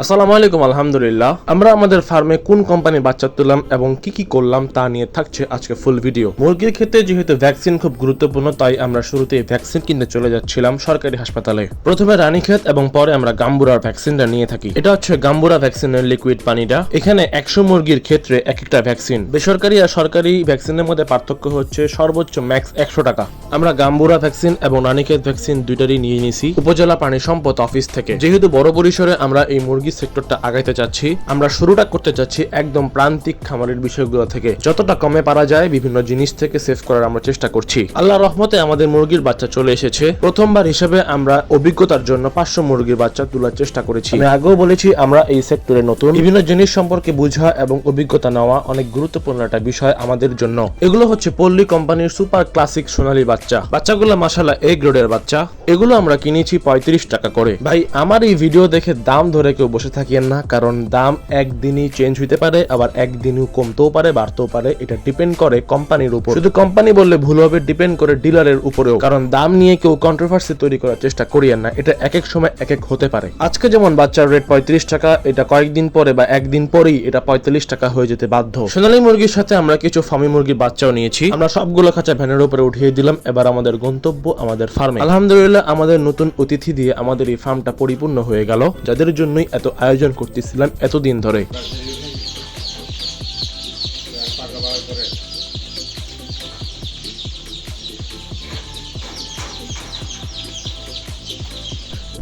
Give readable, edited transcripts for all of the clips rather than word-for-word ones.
আসসালামু আলাইকুম। আলহামদুলিল্লাহ, আমরা আমাদের ফার্মে কোন কোম্পানির বাচ্চা তুললাম এবং কি করলাম তা নিয়ে থাকছে আজকে ফুল ভিডিও। মুরগির ক্ষেত্রে যেহেতু ভ্যাকসিন খুব গুরুত্বপূর্ণ, তাই আমরা শুরুতেই ভ্যাকসিন কিনতে চলে যাচ্ছিলাম সরকারি হাসপাতালে। প্রথমে রানীক্ষেত এবং পরে আমরা গাম্বুরার ভ্যাকসিনটা নিয়ে থাকি। এটা হচ্ছে গাম্বুরা ভ্যাকসিনের লিকুইড পানিটা। এখানে 100 মুরগির ক্ষেত্রে এক একটা ভ্যাকসিন। বেসরকারি আর সরকারি ভ্যাকসিনের মধ্যে পার্থক্য হচ্ছে সর্বোচ্চ ম্যাক্স 100 টাকা। আমরা গাম্বুরা ভ্যাকসিন এবং রানীক্ষেত ভ্যাকসিন দুইটারই নিয়ে নিয়েছি উপজেলা প্রাণী সম্পদ অফিস থেকে। যেহেতু বড় পরিসরে আমরা এই মুরগি সেক্টরটা আগাইতে চাচ্ছি, আমরা শুরুটা করতে চাচ্ছি একদম প্রান্তিক খামারের বিষয়গুলো থেকে। যতটা কমে পারা যায় বিভিন্ন জিনিস থেকে সেভ করার আমরা চেষ্টা করছি। আল্লাহর রহমতে আমাদের মুরগির বাচ্চা চলে এসেছে। প্রথমবার হিসেবে আমরা অভিজ্ঞতার জন্য 500 মুরগির বাচ্চা তোলার চেষ্টা করেছি। আমি আগেও বলেছি আমরা এই সেক্টরে নতুন। বিভিন্ন জিনিস সম্পর্কে বোঝা এবং অভিজ্ঞতা নেওয়া অনেক গুরুত্বপূর্ণ একটা বিষয় আমাদের জন্য। এগুলো হচ্ছে পল্লী কোম্পানির সুপার ক্লাসিক সোনালী বাচ্চা। বাচ্চাগুলো মাশাআল্লাহ এ গ্রেডের বাচ্চা। এগুলো আমরা কিনেছি 35 টাকা করে। ভাই, আমার এই ভিডিও দেখে দাম ধরে কেউ বসে থাকিয়েন না, কারণ দাম একদিনই চেঞ্জ হইতে পারে, আবার একদিনও কমতেও পারে, বাড়তেও পারে। এটা ডিপেন্ড করে কোম্পানির উপর। শুধু কোম্পানি বললে ভুল হবে, ডিপেন্ড করে ডিলারের উপরেও। কারণ দাম নিয়ে কেউ কন্ট্রোভার্সি তৈরি করার চেষ্টা করিয়েন না, এটা এক এক সময় এক এক হতে পারে। আজকে যেমন বাচ্চার রেট 35 টাকা, এটা কয়েকদিন পরে বা একদিন পরেই এটা 45 টাকা হয়ে যেতে বাধ্য। সোনালী মুরগির সাথে আমরা কিছু ফার্মি মুরগির বাচ্চাও নিয়েছি। আমরা সবগুলো খাঁচা ভ্যানের উপরে উঠিয়ে দিলাম। এবার আমাদের গন্তব্য আমাদের ফার্মে। আলহামদুলিল্লাহ, আমাদের নতুন অতিথি দিয়ে আমাদের এই ফার্মটা পরিপূর্ণ হয়ে গেল, যাদের জন্যই এত আয়োজন করতেছিলাম এতদিন ধরে।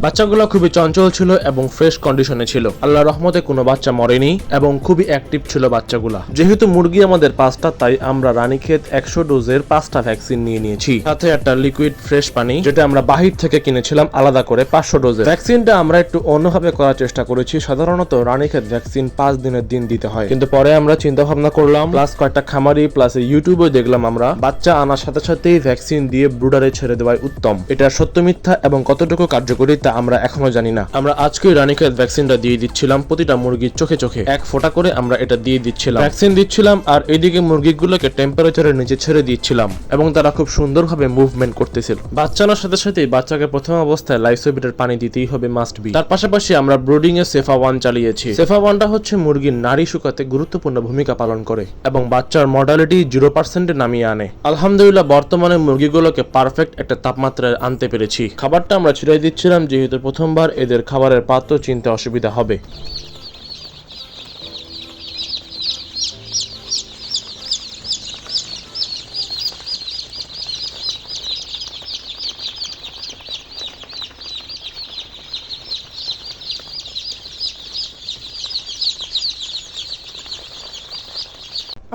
বাচ্চাগুলো খুবই চঞ্চল ছিল এবং ফ্রেশ কন্ডিশনে ছিল। আল্লাহর রহমতে কোনো বাচ্চা মরেনি এবং খুবই অ্যাক্টিভ ছিল বাচ্চাগুলা। যেহেতু মুরগি আমাদের 5টা, তাই আমরা রানীক্ষেত 100 ডোজের 5টা ভ্যাকসিন নিয়ে নিয়েছি, সাথে একটা লিকুইড ফ্রেশ পানি, যেটা আমরা বাহির থেকে কিনেছিলাম আলাদা করে 500 ডোজের। ভ্যাকসিনটা আমরা একটু অন্যভাবে করার চেষ্টা করেছি। সাধারণত রানীক্ষেত ভ্যাকসিন 5 দিনের দিন দিতে হয়, কিন্তু পরে আমরা চিন্তা ভাবনা করলাম, প্লাস কয়েকটা খামারি প্লাস ইউটিউবে দেখলাম আমরা বাচ্চা আনার সাথে সাথেই ভ্যাকসিন দিয়ে ব্রুডারে ছেড়ে দেওয়াই উত্তম। এটা সত্য মিথ্যা এবং কতটুকু কার্যকরী তা আমরা এখনো জানি না। আমরা আজকে রানীক্ষেত ভ্যাকসিনটা দিয়ে দিচ্ছিলাম প্রতিটা মুরগির চোখে চোখে 1 ফোঁটা করে আমরা এটা দিয়ে দিচ্ছিলাম, ভ্যাকসিন দিচ্ছিলাম। আর এদিকে মুরগিগুলোকে টেম্পারেচারের নিচে ছেড়ে দিচ্ছিলাম এবং তারা খুব সুন্দরভাবে মুভমেন্ট করতেছিল। বাচ্চা আনার সাথে সাথেই বাচ্চাকে প্রথম অবস্থায় লাইসোবিটের পানি দিতেই হবে, মাস্ট বি। তার পাশাপাশি আমরা ব্রুডিং এ সেফা 1 চালিয়েছি। সেফা 1টা হচ্ছে মুরগির নাড়ি শুকাতে গুরুত্বপূর্ণ ভূমিকা পালন করে এবং বাচ্চার মর্টালিটি 0% নামিয়ে আনে। আলহামদুলিল্লাহ, বর্তমানে মুরগিগুলোকে পারফেক্ট একটা তাপমাত্রায় আনতে পেরেছি। খাবারটা আমরা ছিটিয়ে দিচ্ছিলাম, যেহেতু প্রথমবার এদের খাবারের পাত্র চিনতে অসুবিধা হবে।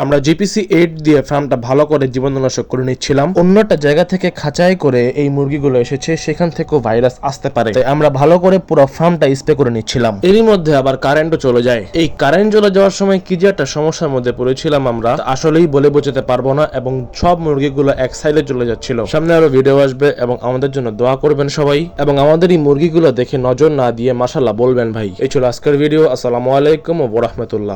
আমরা জিপিসি 8 দিয়ে ফার্মটা ভালো করে জীবাণুনাশক করে নিচ্ছিলাম। অন্যটা জায়গা থেকে খাঁচাই করে এই মুরগিগুলো এসেছে, সেখান থেকেও ভাইরাস আসতে পারে, তাই আমরা ভালো করে পুরো ফার্মটা স্প্রে করে নিচ্ছিলাম। এরই মধ্যে আবার কারেন্টও চলে যায়। এই কারেন্ট চলে যাওয়ার সময় কি যে একটা সমস্যার মধ্যে পড়েছিলাম আমরা, আসলেই বলে বোঝাতে পারবো না। এবং সব মুরগিগুলো এক সাইডে চলে যাচ্ছিল। সামনে আরো ভিডিও আসবে এবং আমাদের জন্য দোয়া করবেন সবাই, এবং আমাদের এই মুরগিগুলো দেখে নজর না দিয়ে মাশাআল্লাহ বলবেন ভাই। এই ছিল আজকের ভিডিও। আসসালামু আলাইকুম ওয়া রাহমাতুল্লাহ।